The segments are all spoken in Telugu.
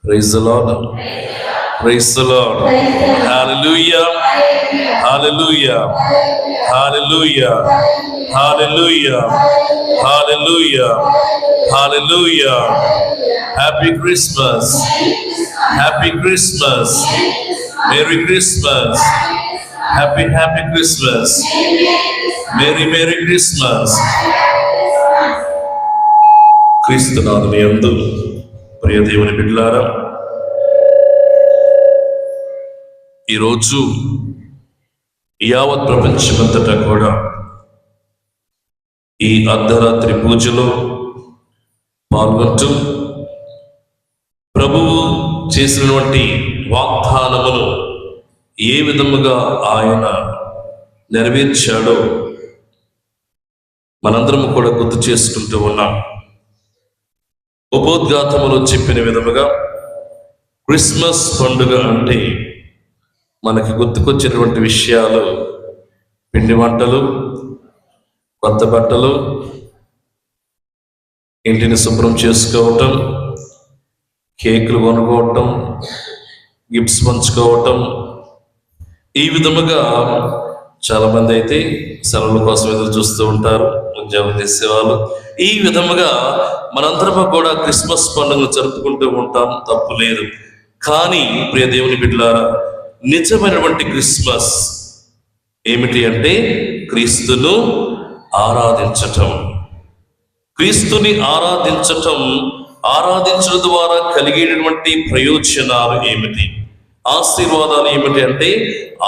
Praise the Lord. Praise the Lord. Hallelujah. Hallelujah. Hallelujah. Hallelujah. Hallelujah. Hallelujah. Happy Christmas. Happy Christmas. Merry Christmas. Happy Christmas. Merry Christmas. క్రీస్తునాథుని యందు ప్రియ దేవుని బిడ్డలారా, ఈరోజు యావత్ ప్రపంచమంతటా కూడా ఈ అర్ధరాత్రి పూజలో పాల్గొంటూ ప్రభువు చేసినటువంటి వాగ్దానమును ఏ విధముగా ఆయన నెరవేర్చాడో మనందరం కూడా గుర్తు చేసుకుంటూ ఉన్నాం. ఉపోద్ఘాతములో చెప్పిన విధముగా క్రిస్మస్ పండుగ అంటే మనకి గుర్తుకొచ్చినటువంటి విషయాలు పిండి వంటలు, కొత్త బట్టలు, ఇంటిని శుభ్రం చేసుకోవటం, కేకులు కొనుక్కోవటం, గిఫ్ట్స్ పంచుకోవటం. ఈ విధముగా చాలామంది అయితే సెలవుల కోసం ఎదురు చూస్తూ ఉంటారు, ఉద్యోగం చేసేవాళ్ళు. ఈ విధముగా మనందరము కూడా క్రిస్మస్ పండుగను జరుపుకుంటూ ఉంటాం, తప్పు లేదు. కానీ ప్రియ దేవుని బిడ్డలారా, నిజమైనటువంటి క్రిస్మస్ ఏమిటి అంటే క్రీస్తును ఆరాధించటం. క్రీస్తుని ఆరాధించడం ద్వారా కలిగేటటువంటి ప్రయోజనాలు ఏమిటి, ఆశీర్వాదాలు ఏమిటి అంటే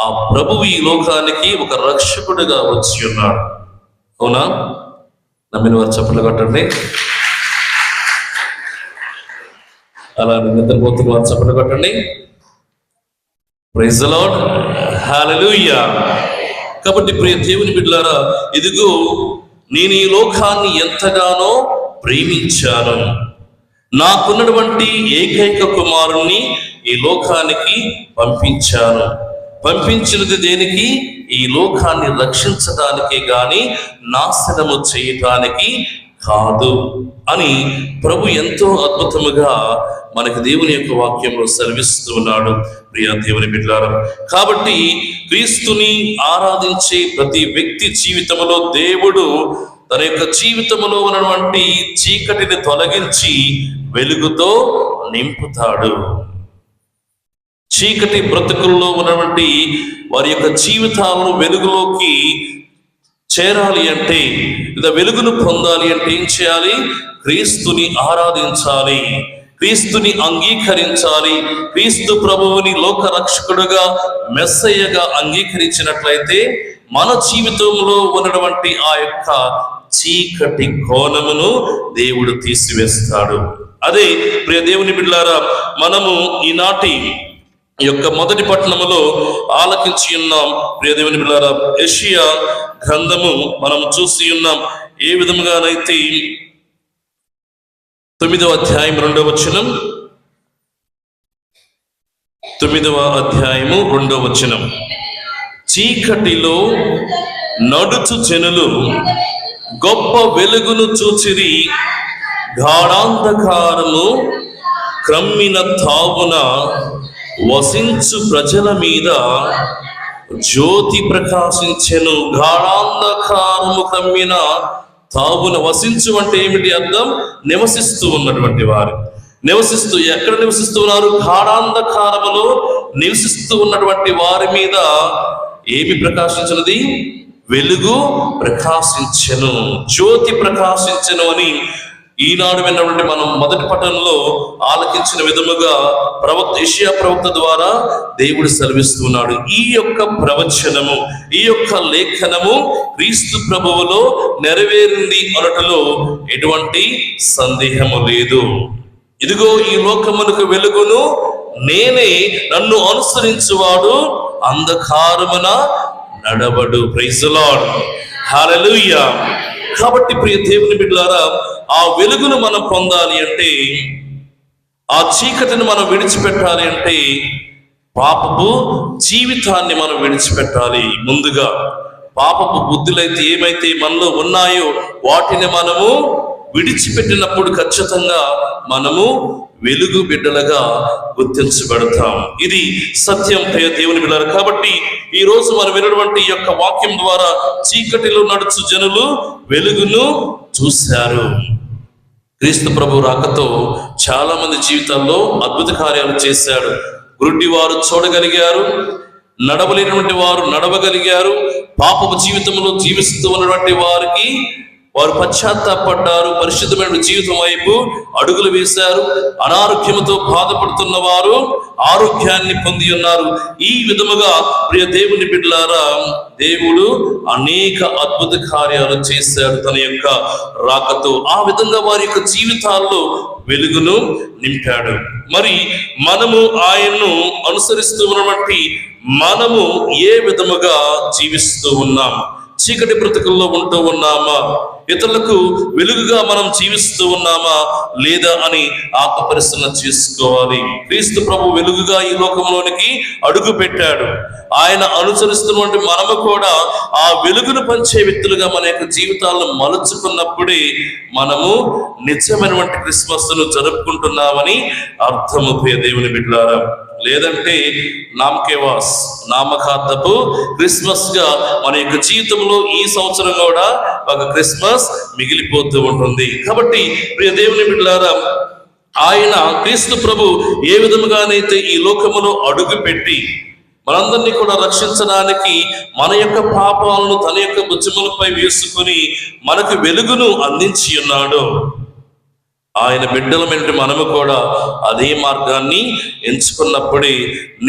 ఆ ప్రభువు ఈ లోకానికి ఒక రక్షకుడిగా వచ్చి ఉన్నాడు. అవునా? నమ్మిన వారు చప్పట్లు కొట్టండి. అలా నిద్రపోతున్న వారు చప్పట్లు కొట్టండి. Praise the Lord. హల్లెలూయా. కాబట్టి ప్రియ దేవుని బిడ్డలారా, ఇదిగో నేను ఈ లోకాన్ని ఎంతగానో ప్రేమించాను, నాకున్నటువంటి ఏకైక కుమారుణ్ణి ఈ లోకానికి పంపించాను. పంపించినది దేనికి? ఈ లోకాన్ని రక్షించడానికే గాని నాశనము చేయటానికి కాదు అని ప్రభు ఎంతో అద్భుతముగా మనకి దేవుని యొక్క వాక్యంలో సెలవిస్తూ ఉన్నాడు. ప్రియ దేవుని బిడ్డలారా, కాబట్టి క్రీస్తుని ఆరాధించే ప్రతి వ్యక్తి జీవితంలో దేవుడు తన యొక్క జీవితంలో ఉన్నటువంటి చీకటిని తొలగించి వెలుగుతో నింపుతాడు. చీకటి బ్రతుకుల్లో ఉన్నటువంటి వారి యొక్క జీవితాలను వెలుగులోకి చేరాలి అంటే, లేదా వెలుగును పొందాలి అంటే ఏం చేయాలి? క్రీస్తుని ఆరాధించాలి, క్రీస్తుని అంగీకరించాలి. క్రీస్తు ప్రభువుని లోక రక్షకుడుగా, మెస్సయ్యగా అంగీకరించినట్లయితే మన జీవితంలో ఉన్నటువంటి ఆ యొక్క చీకటి కోణమును దేవుడు తీసివేస్తాడు. అదే ప్రియ దేవుని బిడ్డలారా, మనము ఈనాటి యొక్క మొదటి పట్టణములో ఆలకించి ఉన్నాం. ప్రియ దేవుని బిడ్డలారా, యెషయా గ్రంథము మనం చూసి ఉన్నాం. ఏ విధముగానైతే 9వ అధ్యాయం 2వ వచనం, 9వ అధ్యాయము 2వ వచనం, చీకటిలో నడుచు జనులు గొప్ప వెలుగును చూచిరి, గాఢాంధకారము క్రమ్మిన తావున వసించు ప్రజల మీద జ్యోతి ప్రకాశించెను. గాఢాంధకారము క్రమ్మిన తావున, వసించు అంటే ఏమిటి అర్థం? నివసిస్తూ ఉన్నటువంటి వారు. నివసిస్తూ, ఎక్కడ నివసిస్తూ ఉన్నారు? గాఢాంధకారములో నివసిస్తూ ఉన్నటువంటి వారి మీద ఏమి ప్రకాశించినది? వెలుగు ప్రకాశించెను, జ్యోతి ప్రకాశించెను అని ఈనాడు విన్నటువంటి మనం మొదటి పట్టణంలో ఆలకించిన విధముగా ప్రవక్త యెషయా ప్రవక్త ద్వారా దేవుడు సెలవిస్తున్నాడు. ఈ యొక్క ప్రవచనము, ఈ యొక్క లేఖనము క్రీస్తు ప్రభువులో నెరవేరింది అనటలో ఎటువంటి సందేహము లేదు. ఇదిగో ఈ లోకమునకు వెలుగును నేనే, నన్ను అనుసరించువాడు అంధకారమున నడవడు. Praise the Lord. హల్లెలూయా. కాబట్టి ప్రియ దేవుని బిడ్డలారా, ఆ వెలుగును మనం పొందాలి అంటే, ఆ చీకటిని మనం విడిచిపెట్టాలి అంటే, పాపపు జీవితాన్ని మనం విడిచిపెట్టాలి. ముందుగా పాపపు బుద్ధులైతే ఏమైతే మనలో ఉన్నాయో వాటిని మనము విడిచిపెట్టినప్పుడు ఖచ్చితంగా మనము వెలుగు బిడ్డలుగా గుర్తించబడతాం. ఇది సత్యం ప్రియ దేవుని బిడ్డలారా. కాబట్టి ఈ రోజు మనం విన్నటువంటి ఈ యొక్క వాక్యం ద్వారా చీకటిలో నడుచు జనులు వెలుగును చూశారు. క్రీస్తు ప్రభు రాకతో చాలా మంది జీవితాల్లో అద్భుత కార్యాలు చేశాడు. గురుడి వారు చూడగలిగారు, నడవలేనటువంటి వారు నడవగలిగారు, పాపపు జీవితంలో జీవిస్తూ ఉన్నటువంటి వారికి వారు పశ్చాత్తాపడ్డారు, పరిశుద్ధమైన జీవితం వైపు అడుగులు వేశారు. అనారోగ్యముతో బాధపడుతున్న వారు ఆరోగ్యాన్ని పొంది ఉన్నారు. ఈ విధముగా ప్రియ దేవుని బిడ్డలారా, దేవుడు అనేక అద్భుత కార్యాలు చేశాడు తన యొక్క రాకతో. ఆ విధంగా వారి యొక్క జీవితాల్లో వెలుగును నింపాడు. మరి మనము ఆయన్ను అనుసరిస్తూ ఉన్నటువంటి మనము ఏ విధముగా జీవిస్తూ ఉన్నాం? చీకటి బ్రతుకుల్లో ఉంటూ ఉన్నామా? ఇతరులకు వెలుగుగా మనం జీవిస్తూ ఉన్నామా లేదా అని ఆత్మపరిశీలన చేసుకోవాలి. క్రీస్తు ప్రభు వెలుగుగా ఈ లోకంలోనికి అడుగు పెట్టాడు. ఆయన అనుసరిస్తున్నటువంటి మనము కూడా ఆ వెలుగును పంచే వ్యక్తులుగా మన యొక్క జీవితాలను మలుచుకున్నప్పుడే మనము నిజమైనటువంటి క్రిస్మస్ను జరుపుకుంటున్నామని అర్థము ప్రియ దేవుని బిడ్డలారా. లేదంటే నామకేవాస్, నామకార్థపు క్రిస్మస్ గా మన యొక్క జీవితంలో ఈ సంవత్సరం కూడా ఒక క్రిస్మస్ మిగిలిపోతూ ఉంటుంది. కాబట్టి ప్రియ దేవుని బిడ్డలారా, ఆయన క్రీస్తు ప్రభు ఏ విధముగానైతే ఈ లోకములో అడుగు పెట్టి మనందరినీ కూడా రక్షించడానికి మన యొక్క పాపాలను తన యొక్క భుజములపై వేసుకుని మనకు వెలుగును అందించి ఉన్నాడో, ఆయన బిడ్డలమైన మనము కూడా అదే మార్గాన్ని ఎంచుకున్నప్పుడే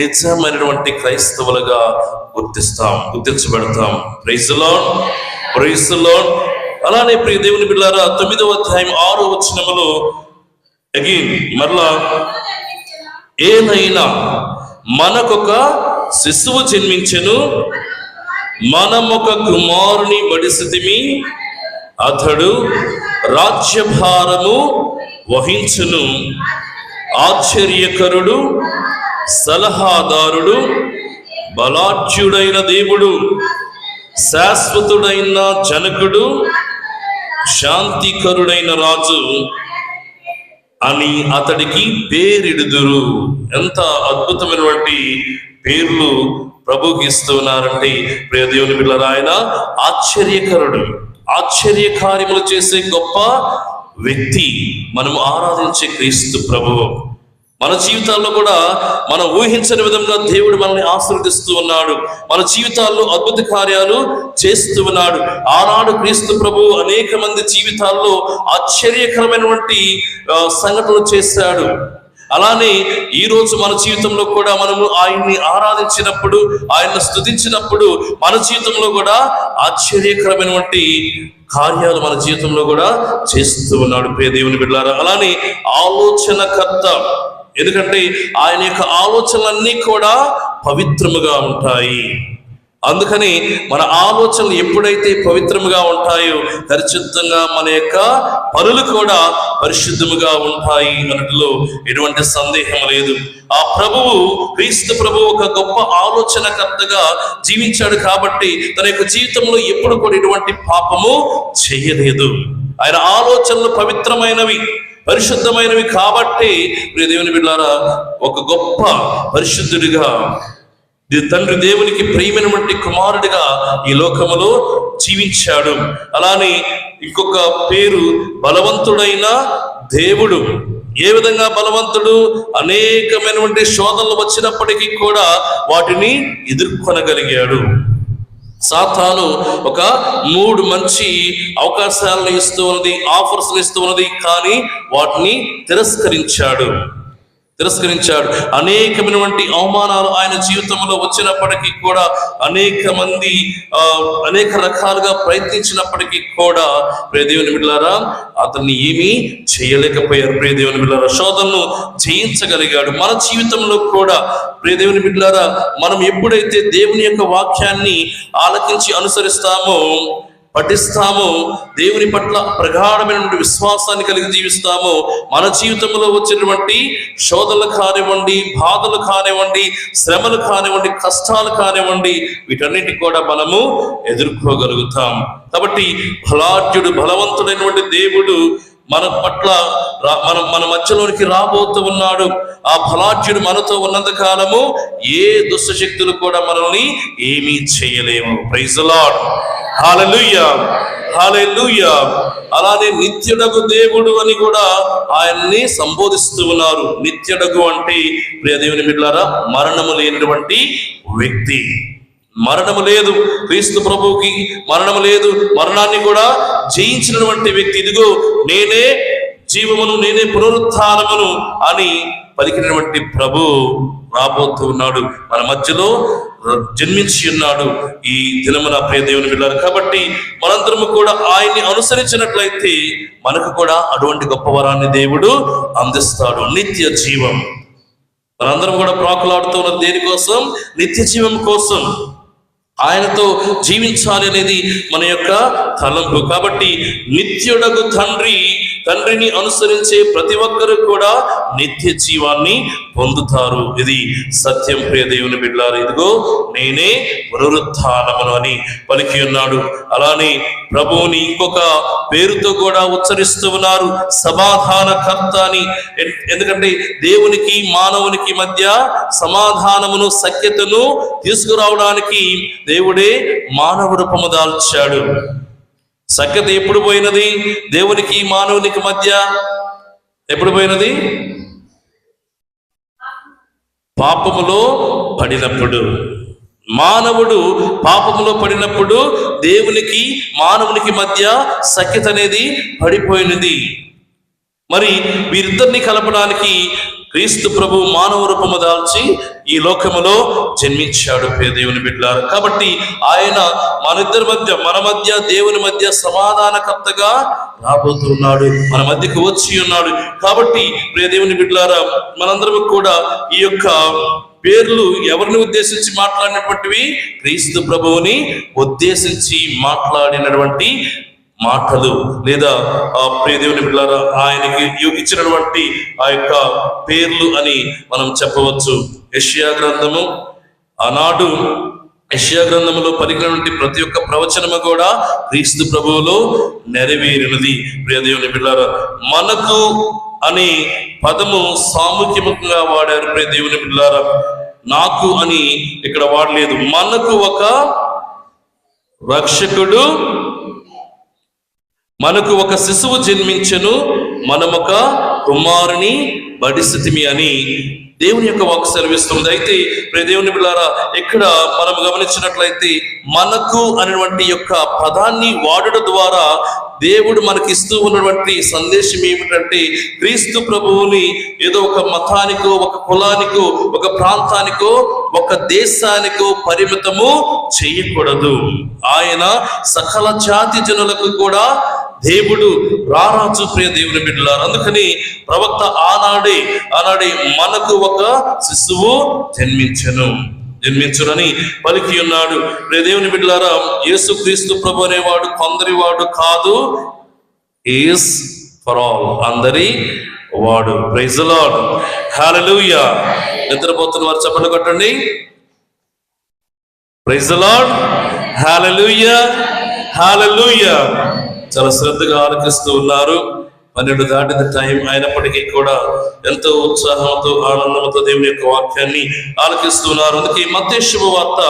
నిజమైనటువంటి క్రైస్తవులుగా గుర్తించబడతాం. Praise the Lord, praise the Lord. అలానే ప్రియ దేవుని బిడ్డలారా, 9వ అధ్యాయం 6వ వచనములో అగైన్ మరలా, ఏనైనా మనకొక శిశువు జన్మించెను, మనమొక కుమారుని బడిసితిమి, అతడు రాజ్యభారము వహించును, ఆశ్చర్యకరుడు, సలహాదారుడు, బలాఢ్యుడైన దేవుడు, శాశ్వతుడైన జనకుడు, శాంతికరుడైన రాజు అని అతడికి పేరిడుదురు. ఎంత అద్భుతమైనటువంటి పేర్లు ప్రభుకి ఇస్తున్నారంటే ప్రియ దేవుని బిడ్డలారా, ఆయన ఆశ్చర్యకరుడు, ఆశ్చర్య కార్యములు చేసే గొప్ప వ్యక్తి. మనం ఆరాధించే క్రీస్తు ప్రభువు. మన జీవితాల్లో కూడా మనం ఊహించని విధంగా దేవుడు మనల్ని ఆశీర్వదిస్తూ ఉన్నాడు. మన జీవితాల్లో అద్భుత కార్యాలు చేస్తూ ఉన్నాడు. ఆనాడు క్రీస్తు ప్రభు అనేక మంది జీవితాల్లో ఆశ్చర్యకరమైనటువంటి సంఘటనలు చేశాడు. అలానే ఈ రోజు మన జీవితంలో కూడా మనము ఆయన్ని ఆరాధించినప్పుడు, ఆయన్ని స్తుతించినప్పుడు మన జీవితంలో కూడా ఆశ్చర్యకరమైనటువంటి కార్యాలు మన జీవితంలో కూడా చేస్తూ ఉన్నాడు ప్రియ దేవుని బిడ్డలారా. అలానే ఆలోచనకర్త, ఎందుకంటే ఆయన యొక్క ఆలోచనలన్నీ కూడా పవిత్రముగా ఉంటాయి. అందుకని మన ఆలోచనలు ఎప్పుడైతే పవిత్రముగా ఉంటాయో ఖచ్చితంగా మన యొక్క పనులు కూడా పరిశుద్ధముగా ఉంటాయి అన్నట్లో ఎటువంటి సందేహం లేదు. ఆ ప్రభువు, క్రీస్తు ప్రభువు ఒక గొప్ప ఆలోచనకర్తగా జీవించాడు కాబట్టి తన యొక్క జీవితంలో ఎప్పుడు కూడా ఎటువంటి పాపము చేయలేదు. ఆయన ఆలోచనలు పవిత్రమైనవి, పరిశుద్ధమైనవి కాబట్టి ప్రియ దేవుని బిడ్డలారా, ఒక గొప్ప పరిశుద్ధుడిగా, తండ్రి దేవునికి ప్రియమైనటువంటి కుమారుడిగా ఈ లోకములో జీవించాడు. అలానే ఇంకొక పేరు బలవంతుడైన దేవుడు. ఏ విధంగా బలవంతుడు? అనేకమైనటువంటి శోధనలు వచ్చినప్పటికీ కూడా వాటిని ఎదుర్కొనగలిగాడు. సాతాను ఒక 3 మంచి అవకాశాలను ఇస్తూ ఉన్నది, ఆఫర్స్ ఇస్తూ ఉన్నది, కానీ వాటిని తిరస్కరించాడు. అనేకమైనటువంటి అవమానాలు ఆయన జీవితంలో వచ్చినప్పటికీ కూడా, అనేక మంది అనేక రకాలుగా ప్రయత్నించినప్పటికీ కూడా ప్రియ దేవుని బిడ్డలారా అతన్ని ఏమీ చేయలేకపోయారు. ప్రియ దేవుని బిడ్డలారా, శోధనను జయించగలిగాడు. మన జీవితంలో కూడా ప్రియ దేవుని బిడ్డలారా, మనం ఎప్పుడైతే దేవుని యొక్క వాక్యాన్ని ఆలకించి అనుసరిస్తామో, పఠిస్తామో, దేవుని పట్ల ప్రగాఢమైనటువంటి విశ్వాసాన్ని కలిగి జీవిస్తామో, మన జీవితంలో వచ్చినటువంటి శోధనలు కానివ్వండి, బాధలు కానివ్వండి, శ్రమలు కానివ్వండి, కష్టాలు కానివ్వండి, వీటన్నిటి కూడా మనము ఎదుర్కోగలుగుతాం. కాబట్టి బలాఢ్యుడు, బలవంతుడైనటువంటి దేవుడు మన పట్ల మన మధ్యలోనికి రాబోతూ ఉన్నాడు. ఆ బలాఢ్యుడు మనతో ఉన్నంత కాలము ఏ దుష్ట శక్తులు కూడా మనల్ని ఏమీ చేయలేము. Praise the Lord. హల్లెలూయా, హల్లెలూయా. అలానే నిత్యుడగు దేవుడు అని కూడా ఆయన్ని సంబోధిస్తూ ఉన్నారు. నిత్యుడగు అంటే ప్రియ దేవుని బిడ్డలారా, మరణము లేనటువంటి వ్యక్తి. మరణము లేదు క్రీస్తు ప్రభువుకి, మరణము లేదు. మరణాన్ని కూడా జయించినటువంటి వ్యక్తి. ఇదిగో నేనే జీవమును, నేనే పునరుత్థానమును అని పలికినటువంటి ప్రభు రాబోతూ ఉన్నాడు, మన మధ్యలో జన్మించి ఉన్నాడు ఈ దినమున ప్రియ దేవుని బిడ్డలారా. కాబట్టి మనందరము కూడా ఆయన్ని అనుసరించినట్లయితే మనకు కూడా అటువంటి గొప్ప వరాన్ని దేవుడు అందిస్తాడు, నిత్య జీవం. మనందరం కూడా ప్రాకులాడుతూ ఉన్నది దేనికోసం? నిత్య జీవం కోసం. ఆయనతో జీవించాలి అనేది మన యొక్క తలంపు. కాబట్టి నిత్యుడగు తండ్రిని అనుసరించే ప్రతి ఒక్కరు కూడా నిత్య జీవాన్ని పొందుతారు. ఇది సత్యం ప్రియ దేవుని బిడ్డలారా. ఇదిగో నేనే పునరుత్థానమును అని పలికి ఉన్నాడు. అలానే ప్రభువుని ఇంకొక పేరుతో కూడా ఉచ్చరిస్తూ ఉన్నారు, సమాధానకర్త అని. ఎందుకంటే దేవునికి మానవునికి మధ్య సమాధానమును, సఖ్యతను తీసుకురావడానికి దేవుడే మానవ రూపము దాల్చాడు. సఖ్యత ఎప్పుడు పోయినది? దేవునికి మానవునికి మధ్య ఎప్పుడు పోయినది? పాపములో పడినప్పుడు. మానవుడు పాపములో పడినప్పుడు దేవునికి మానవునికి మధ్య సఖ్యత అనేది పడిపోయినది. మరి వీరిద్దరిని కలపడానికి క్రీస్తు ప్రభు మానవ రూపము దాల్చి ఈ లోకములో జన్మించాడు ప్రియ దేవుని బిడ్డలారా. కాబట్టి ఆయన మన మధ్య దేవుని మధ్య సమాధానకర్తగా రాబోతున్నాడు, మన మధ్యకు వచ్చి ఉన్నాడు. కాబట్టి ప్రియ దేవుని బిడ్డలారా, మనందరం కూడా ఈ యొక్క పేర్లు ఎవరిని ఉద్దేశించి మాట్లాడినటువంటివి? క్రీస్తు ప్రభువుని ఉద్దేశించి మాట్లాడినటువంటి మాటలు, లేదా ప్రియ దేవుని బిడ్డలారా ఆయనకి ఇచ్చినటువంటి ఆ యొక్క పేర్లు అని మనం చెప్పవచ్చు. యెషయా గ్రంథము, ఆనాడు యెషయా గ్రంథములో పలికినటువంటి ప్రతి ఒక్క ప్రవచనము కూడా క్రీస్తు ప్రభువులో నెరవేరినది. ప్రియ దేవుని బిడ్డలారా, మనకు అనే పదము సాముఖ్యముగా వాడారు ప్రియ దేవుని బిడ్డలారా. నాకు అని ఇక్కడ వాడలేదు. మనకు ఒక రక్షకుడు, మనకు ఒక శిశువు జన్మించెను, మనమొక కుమారుని బడిసితిమి అని దేవుని యొక్క వాక్కు సెలవిస్తుంది. అయితే ప్రియ దేవుని బిడ్డలారా, ఇక్కడ మనం గమనించినట్లయితే మనకు అనేటువంటి యొక్క పదాన్ని వాడడం ద్వారా దేవుడు మనకి ఇస్తూ ఉన్నటువంటి సందేశం ఏమిటంటే, క్రీస్తు ప్రభువుని ఏదో ఒక మతానికో, ఒక కులానికో, ఒక ప్రాంతానికో, ఒక దేశానికో పరిమితము చేయకూడదు. ఆయన సకల జాతి జనులకు కూడా దేవుడు రారాజు ప్రియ దేవుని బిడ్డలారా. అందుకని ప్రవక్త ఆనాడే మనకు ఒక శిశువు జన్మించునని పలికి ఉన్నాడు. ప్రియ దేవుని బిడ్డలారా, యేసుక్రీస్తు ప్రభు అనేవాడు కొందరి వాడు కాదు, ఈస్ ఫర్ ఆల్, అందరి వాడు. Praise the Lord. హల్లెలూయా. నిద్రపోతున్న వారు చప్పట్లు కొట్టండి. Praise the Lord. హల్లెలూయా, హల్లెలూయా. చాలా శ్రద్ధగా ఆలకిస్తూ ఉన్నారు. 12 దాటిన టైం అయినప్పటికీ కూడా ఎంతో ఉత్సాహంతో, ఆనందంతో దేవుని యొక్క వాక్యాన్ని ఆలకిస్తున్నారు. అందుకే మత్తయి శుభవార్త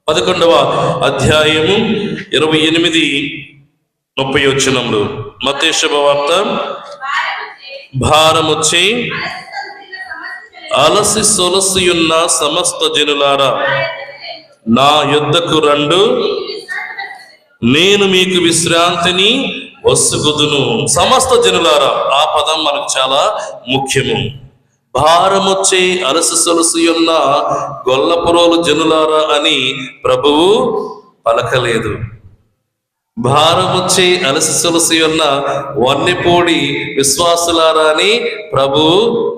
11వ అధ్యాయము 28-30 వచనములు. మత్తయి శుభవార్త, భారముచ్చి అలసి సొలసియున్న సమస్త జనులారా నా యొద్దకు రండు, నేను మీకు విశ్రాంతిని వసుగుదును. సమస్త జనులారా, ఆ పదం మనకు చాలా ముఖ్యము. భారమొచ్చే అలసి సొలసి ఉన్న గొల్లపురోలు జనులారా అని ప్రభువు పలకలేదు. భారమొచ్చే అలసి సొలసి ఉన్న వన్నెపోడి విశ్వాసులారా అని ప్రభువు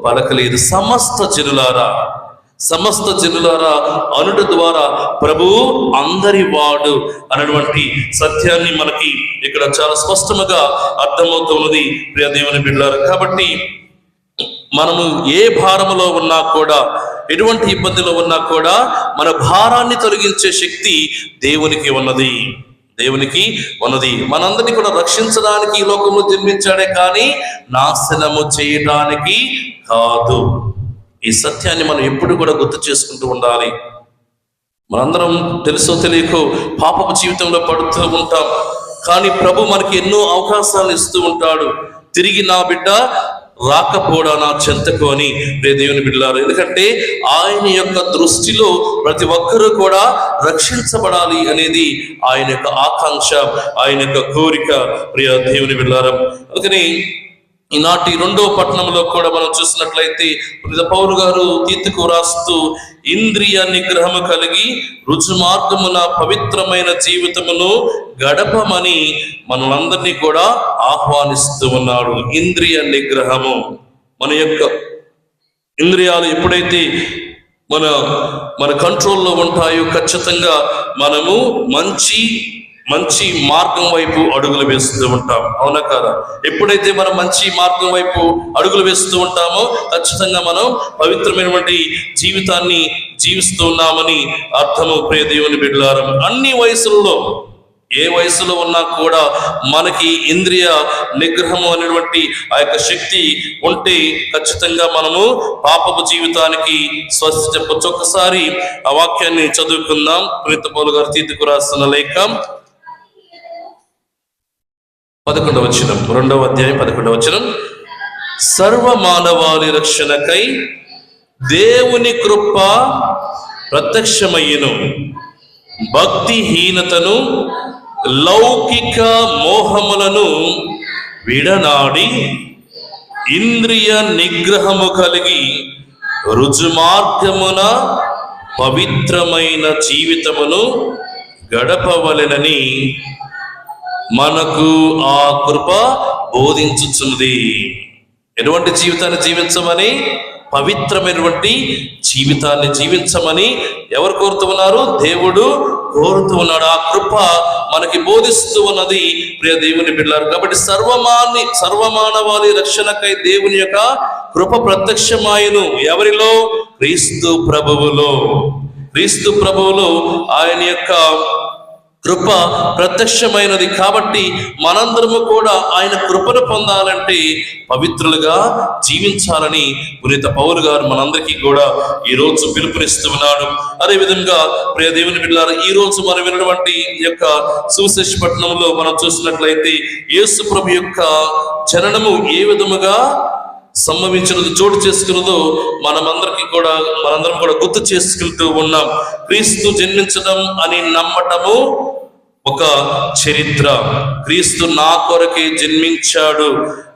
పలకలేదు. సమస్త జనులారా అనుట ద్వారా ప్రభువు అందరి వాడు అన్నటువంటి సత్యాన్ని మనకి ఇక్కడ చాలా స్పష్టంగా అర్థమవుతున్నది ప్రియ దేవుని బిడ్డలారా. కాబట్టి మనము ఏ భారములో ఉన్నా కూడా, ఎటువంటి ఇబ్బందిలో ఉన్నా కూడా మన భారాన్ని తొలగించే శక్తి దేవునికి ఉన్నది. దేవునికి ఉన్నది. మనందరినీ కూడా రక్షించడానికి ఈ లోకంలో జన్మించాడే కానీ నాశనము చేయడానికి కాదు. ఈ సత్యాన్ని మనం ఎప్పుడు కూడా గుర్తు చేసుకుంటూ ఉండాలి. మనందరం తెలుసో తెలియకో పాపపు జీవితంలో పడుతూ ఉంటాం, కానీ ప్రభు మనకి ఎన్నో అవకాశాలు ఇస్తూ ఉంటాడు. తిరిగి నా బిడ్డ రాకపోడా నా చెంతకు అని దేవుని బిడ్డలారు. ఎందుకంటే ఆయన యొక్క దృష్టిలో ప్రతి ఒక్కరూ కూడా రక్షించబడాలి అనేది ఆయన యొక్క ఆకాంక్ష, ఆయన యొక్క కోరిక. ప్రియ దేవుని బిడ్డలారు, అందుకని ఈనాటి 2వ పట్టణంలో కూడా మనం చూసినట్లయితే పౌలు గారు తీతుకు రాస్తూ ఇంద్రియ నిగ్రహము కలిగి రుజు మార్గమున పవిత్రమైన జీవితమును గడపమని మనందరినీ కూడా ఆహ్వానిస్తూ ఉన్నాడు. ఇంద్రియ నిగ్రహము, మన యొక్క ఇంద్రియాలు ఎప్పుడైతే మన కంట్రోల్లో ఉంటాయో ఖచ్చితంగా మనము మంచి మార్గం వైపు అడుగులు వేస్తూ ఉంటాం. అవునా కాదా? ఎప్పుడైతే మనం మంచి మార్గం వైపు అడుగులు వేస్తూ ఉంటామో ఖచ్చితంగా మనం పవిత్రమైనటువంటి జీవితాన్ని జీవిస్తూ ఉన్నామని అర్థము. ప్రియ దేవుని బిడ్డలారా, అన్ని వయసుల్లో ఏ వయసులో ఉన్నా కూడా మనకి ఇంద్రియ నిగ్రహము అనేటువంటి ఆ యొక్క శక్తి ఉంటే ఖచ్చితంగా మనము పాపపు జీవితానికి స్వస్తి చెప్పొచ్చు. ఒక్కసారి ఆ వాక్యాన్ని చదువుకుందాం. పౌలు గారు తీతుకు రాస్తున్న లేఖ 11వ వచనం, 2వ అధ్యాయం 11వ వచనం. సర్వ మానవాళి రక్షణకై దేవుని కృప ప్రత్యక్షమయ్యను, భక్తిహీనతను లౌకిక మోహములను విడనాడి ఇంద్రియ నిగ్రహము కలిగి రుజుమార్గమున పవిత్రమైన జీవితమును గడపవలెనని మనకు ఆ కృప బోధించుచున్నది. ఎటువంటి జీవితాన్ని జీవించమని? పవిత్రమైనటువంటి జీవితాన్ని జీవించమని ఎవరు కోరుతూ ఉన్నారు? దేవుడు కోరుతూ ఉన్నాడు. ఆ కృప మనకి బోధిస్తూ ఉన్నది. ప్రియ దేవుని బిడ్డలారు, కాబట్టి సర్వమానవాళి రక్షణకై దేవుని యొక్క కృప ప్రత్యక్షమాయను. ఎవరిలో? క్రీస్తు ప్రభువులో ఆయన యొక్క కృప ప్రత్యక్షమైనది. కాబట్టి మనందరము కూడా ఆయన కృపను పొందాలంటే పవిత్రులుగా జీవించాలని పునీత పౌలు గారు మనందరికీ కూడా ఈరోజు పిలుపునిస్తూ ఉన్నాడు. అదేవిధంగా ప్రియ దేవుని బిడ్డలారా, ఈ రోజు మనం విన్నటువంటి యొక్క సువిశేష పట్టణంలో మనం చూసినట్లయితే యేసు ప్రభు యొక్క జననము ఏ విధముగా సంభవించినది, చోటు చేసుకున్నదో మనందరం కూడా గుర్తు చేసుకుంటూ ఉన్నాం. క్రీస్తు జన్మించడం అని నమ్మటము ఒక చరిత్ర, క్రీస్తు నా కొరకే జన్మించాడు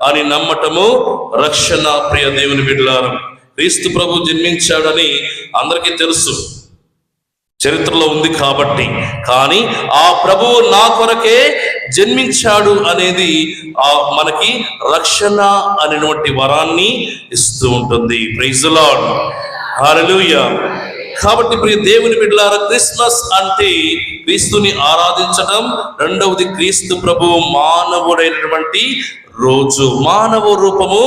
అని నమ్మటము రక్షణ. ప్రియ దేవుని బిడ్డలారా, క్రీస్తు ప్రభు జన్మించాడని అందరికీ తెలుసు, చరిత్రలో ఉంది కాబట్టి. కానీ ఆ ప్రభువు నా కొరకే జన్మించాడు అనేది మనకి రక్షణ అనేటువంటి వరాన్ని ఇస్తూ ఉంటుంది. ప్రైజ్ ది లార్డ్, హల్లెలూయా. కాబట్టి ప్రియ దేవుని బిడ్డలారా, క్రిస్మస్ అంటే క్రీస్తుని ఆరాధించడం, రెండవది క్రీస్తు ప్రభువు మానవుడైనటువంటి రోజు, మానవ రూపము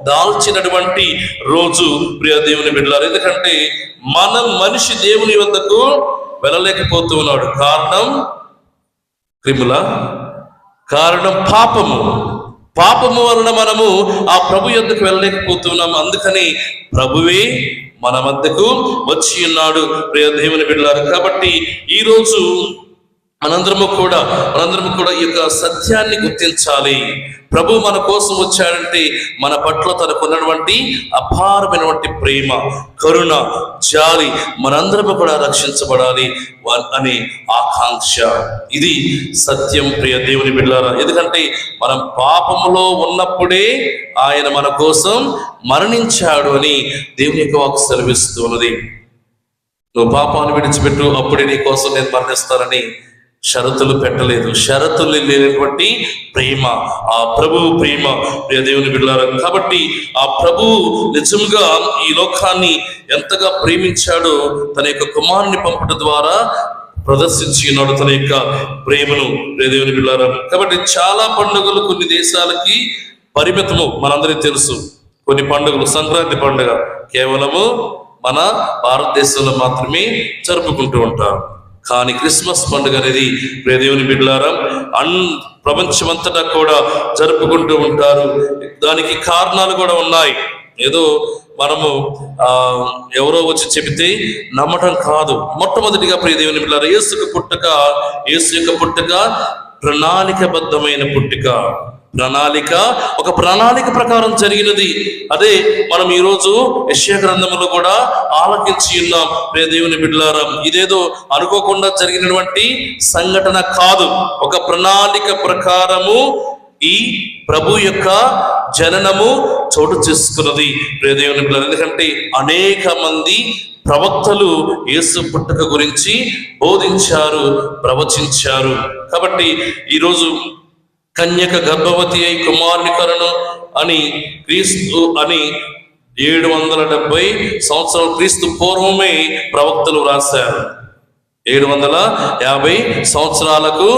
దాల్చినటువంటి రోజు. ప్రియ దేవుని బిడ్డలారా, ఎందుకంటే మనిషి దేవుని వద్దకు వెళ్ళలేకపోతూ ఉన్నాడు. కారణం పాపము వలన మనము ఆ ప్రభు యొద్దకు వెళ్ళలేకపోతున్నాం. అందుకని ప్రభువే మన వద్దకు వచ్చి ఉన్నాడు. ప్రియ దేవుని బిడ్డలారా, కాబట్టి ఈ రోజు మనందరము కూడా ఈ యొక్క సత్యాన్ని గుర్తించాలి. ప్రభు మన కోసం వచ్చాడంటే మన పట్ల తనకున్నటువంటి అపారమైనటువంటి ప్రేమ, కరుణ, జాలి, మనందరము కూడా రక్షించబడాలి అనే ఆకాంక్ష. ఇది సత్యం ప్రియ దేవుని బిడ్డలారా. ఎందుకంటే మనం పాపములో ఉన్నప్పుడే ఆయన మన కోసం మరణించాడు అని దేవుని యొక్క వాక్కు సెలవిస్తూ ఉన్నది. నువ్వు పాపాన్ని విడిచిపెట్టు, అప్పుడే నీ కోసం నేను మరణిస్తానని షరతులు పెట్టలేదు. షరతులు లేనటువంటి ప్రేమ, ఆ ప్రభువు ప్రేమ ప్రియ దేవుని బిడ్డలారా. కాబట్టి ఆ ప్రభువు నిజంగా ఈ లోకాన్ని ఎంతగా ప్రేమించాడో తన యొక్క కుమారుని పంపడం ద్వారా ప్రదర్శించి ఉన్నాడు తన యొక్క ప్రేమను ప్రియ దేవుని బిడ్డలారా. కాబట్టి చాలా పండుగలు కొన్ని దేశాలకి పరిమితము, మనందరికీ తెలుసు. కొన్ని పండుగలు, సంక్రాంతి పండుగ కేవలము మన భారతదేశంలో మాత్రమే జరుపుకుంటూ ఉంటారు. కానీ క్రిస్మస్ పండుగ అనేది ప్రియ దేవుని బిడ్డలారా ప్రపంచమంతటా కూడా జరుపుకుంటూ ఉంటారు. దానికి కారణాలు కూడా ఉన్నాయి. ఏదో మనము ఎవరో వచ్చి చెబితే నమ్మటం కాదు. మొట్టమొదటిగా ప్రియ దేవుని బిడ్డలారా, యేసు యొక్క పుట్టుక ప్రణాళికబద్ధమైన పుట్టుక. ఒక ప్రణాళిక ప్రకారం జరిగినది. అదే మనం ఈరోజు యెషయా గ్రంథంలో కూడా ఆలకించి ఉన్నాం. ప్రియ దేవుని బిడ్డలారా, ఇదేదో అనుకోకుండా జరిగినటువంటి సంఘటన కాదు. ఒక ప్రణాళిక ప్రకారము ఈ ప్రభు యొక్క జననము చోటు చేసుకున్నది. ప్రియ దేవుని బిడ్డలారా, ఎందుకంటే అనేక మంది ప్రవక్తలు యేసు పుట్టుక గురించి బోధించారు, ప్రవచించారు. కాబట్టి ఈరోజు కన్యక గర్భవతి అయి కుమారుని కనును అని క్రీస్తు అని 770 సంవత్సరాలు క్రీస్తు పూర్వమే ప్రవక్తలు రాశారు. 750 సంవత్సరాలకు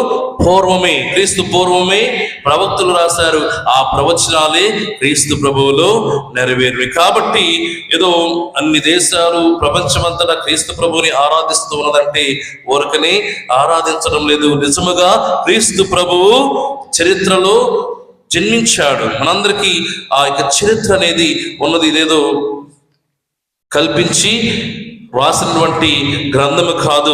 పూర్వమే, క్రీస్తు పూర్వమే ప్రవక్తలు రాశారు. ఆ ప్రవచనాలే క్రీస్తు ప్రభువులో నెరవేరు. కాబట్టి ఏదో అన్ని దేశాలు ప్రపంచమంతటా క్రీస్తు ప్రభువుని ఆరాధిస్తూ ఉన్నదంటే ఊరకనే ఆరాధించడం లేదు. నిజముగా క్రీస్తు ప్రభువు చరిత్రలో జన్మించాడు. మనందరికీ ఆ యొక్క చరిత్ర అనేది ఉన్నది. ఇదేదో కల్పించి రాసినటువంటి గ్రంథము కాదు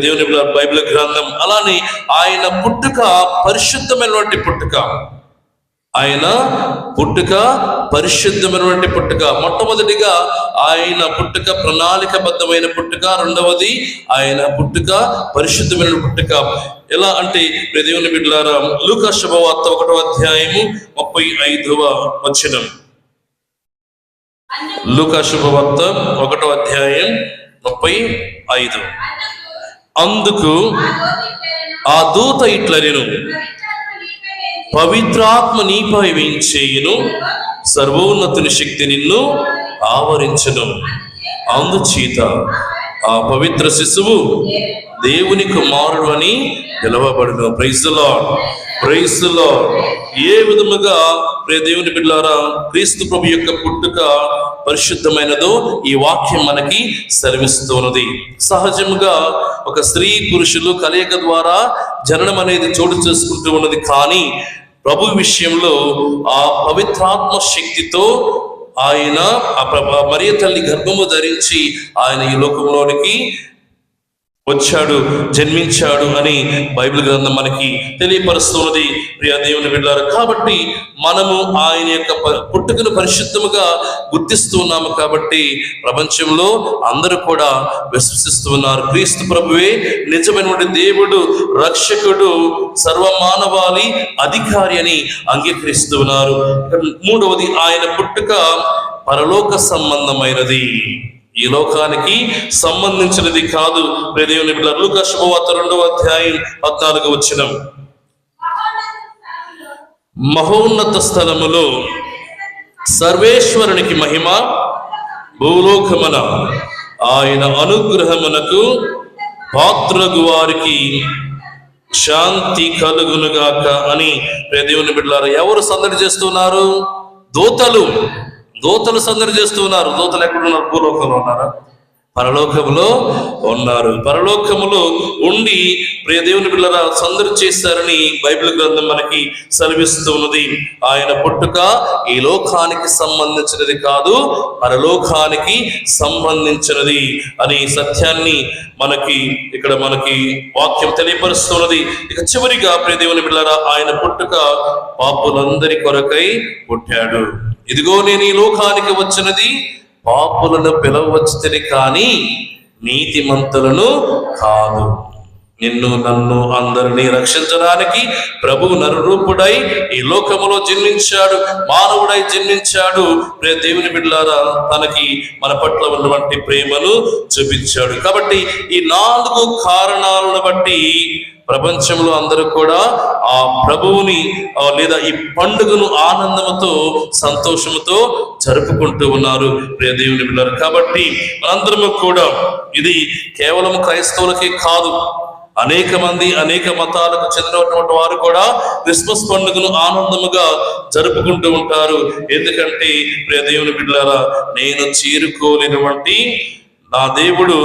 దేవుని బైబిల్ గ్రంథం. అలానే ఆయన పుట్టుక పరిశుద్ధమైనటువంటి పుట్టుక. మొట్టమొదటిగా ఆయన పుట్టుక ప్రణాళికబద్ధమైన పుట్టుక. రెండవది ఆయన పుట్టుక పరిశుద్ధమైన పుట్టుక. ఎలా అంటే దేవుని బిడ్డలారా, లూకా శుభవార్త 1వ అధ్యాయము 35వ వచనం. లూకా శుభవార్త 1వ అధ్యాయం 35. అందుకు ఆ దూత ఇట్లనెను, పవిత్రాత్మ నీపై వేయించేయును, సర్వోన్నతుని శక్తి నిన్ను ఆవరించును. అందుచేత ఆ పవిత్ర శిశువు దేవుని కుమారుడు అని పిలువబడును. Praise the Lord, praise the Lord. ఏ విధముగా ప్రియ దేవుని బిడ్డలారా క్రీస్తు ప్రభు యొక్క పుట్టుక పరిశుద్ధమైనదో ఈ వాక్యం మనకి సెలవిస్తున్నది. సహజంగా ఒక స్త్రీ పురుషులు కలయిక ద్వారా జననం అనేది చోటు చేసుకుంటూ ఉన్నది. కానీ ప్రభు విషయంలో ఆ పవిత్రాత్మ శక్తితో ఆయన మరియ తల్లి గర్భము ధరించి ఆయన ఈ లోకంలోనికి వచ్చాడు, జన్మించాడు అని బైబిల్ గ్రంథం మనకి తెలియపరుస్తున్నది. ప్రియ దేవుని బిడ్డలారా, కాబట్టి మనము ఆయన యొక్క పుట్టుకను పరిశుద్ధముగా గుర్తిస్తున్నాము. కాబట్టి ప్రపంచంలో అందరూ కూడా విశ్వసిస్తున్నారు క్రీస్తు ప్రభువే నిజమైనటువంటి దేవుడు, రక్షకుడు, సర్వమానవాళి అధికారి అని అంగీకరిస్తున్నారు. మూడవది ఆయన పుట్టుక పరలోక సంబంధమైనది, ఈ లోకానికి సంబంధించినది కాదు. దేవుని బిడ్డలారా, లూకా శుభవార్త 2వ అధ్యాయం 14వ వచనం. మహోన్నత స్థలములో సర్వేశ్వరునికి మహిమ, భూలోకమున ఆయన అనుగ్రహమునకు పాత్రులగు వారికి శాంతి కలుగునుగాక అని. దేవుని బిడ్డలారా, ఎవరు సందడి చేస్తున్నారు? దూతలు సందడి చేస్తున్నారు. దూతలు ఎక్కడున్నారు? భూలోకంలో ఉన్నారా? పరలోకములో ఉన్నారు. పరలోకములో ఉండి ప్రియ దేవుని బిడ్డలారా సందడి చేశారని బైబిల్ గ్రంథం మనకి సెలవిస్తూ ఉన్నది. ఆయన పుట్టుక ఈ లోకానికి సంబంధించినది కాదు, పరలోకానికి సంబంధించినది అని సత్యాన్ని ఇక్కడ మనకి వాక్యం తెలియపరుస్తున్నది. ఇక చివరిగా ప్రియ దేవుని బిడ్డలారా, ఆయన పుట్టుక పాపులందరి కొరకై పుట్టాడు. ఇదిగో నేను ఈ లోకానికి వచ్చినది పాపులను పిలవచ్చుని కానీ నీతిమంతులను కాదు. నిన్ను నన్ను అందరినీ రక్షించడానికి ప్రభు నరరూపుడై ఈ లోకములో జన్మించాడు, మానవుడై జన్మించాడు. ప్రియ దేవుని బిడ్డలారా, మన పట్ల ఉన్నటువంటి ప్రేమను చూపించాడు. కాబట్టి ఈ 4 కారణాలను బట్టి ప్రపంచంలో అందరూ కూడా ఆ ప్రభువుని లేదా ఈ పండుగను ఆనందంతో సంతోషంతో జరుపుకుంటూ ఉన్నారు ప్రియ దేవుని బిడ్డలారా. కాబట్టి మనందరము కూడా ఇది కేవలం క్రైస్తవులకే కాదు, అనేక మంది అనేక మతాలకు చెందినటువంటి వారు కూడా క్రిస్మస్ పండుగను ఆనందముగా జరుపుకుంటూ ఉంటారు. ఎందుకంటే ప్రియ దేవుని బిడ్డలారా, నేను చేరుకోలేనటువంటి నా దేవుడు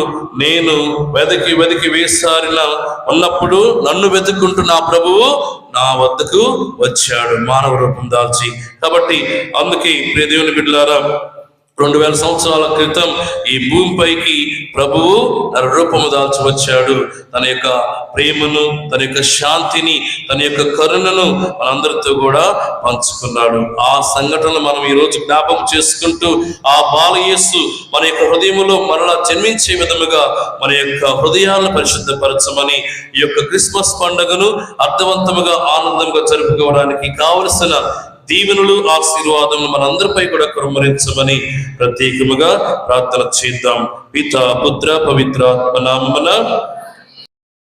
నేను వెదకి వెదకి వేసారిన ఉన్నప్పుడు నన్ను వెతుక్కుంటూ నా ప్రభువు నా వద్దకు వచ్చాడు మానవ రూపం దాల్చి. కాబట్టి అందుకే ప్రియ దేవుని బిడ్డలారా, 2000 సంవత్సరాల క్రితం ఈ భూమిపైకి ప్రభువు రూపము దాల్చి వచ్చాడు. తన యొక్క ప్రేమను, తన యొక్క శాంతిని, తన యొక్క కరుణను మనందరితో కూడా పంచుకున్నాడు. ఆ సంఘటనలు మనం ఈ రోజు జ్ఞాపకం చేసుకుంటూ ఆ బాలయేసు మన యొక్క హృదయములో మరలా జన్మించే విధముగా మన యొక్క హృదయాలను పరిశుద్ధపరచమని ఈ యొక్క క్రిస్మస్ పండుగను అర్థవంతముగా ఆనందంగా జరుపుకోవడానికి కావలసిన దీవెనలు, ఆశీర్వాదములు మనందరిపై కూడా కుమ్మరించమని ప్రత్యేకముగా ప్రార్థన చేద్దాం. పిత, పుత్ర, పవిత్రాత్మ నామమున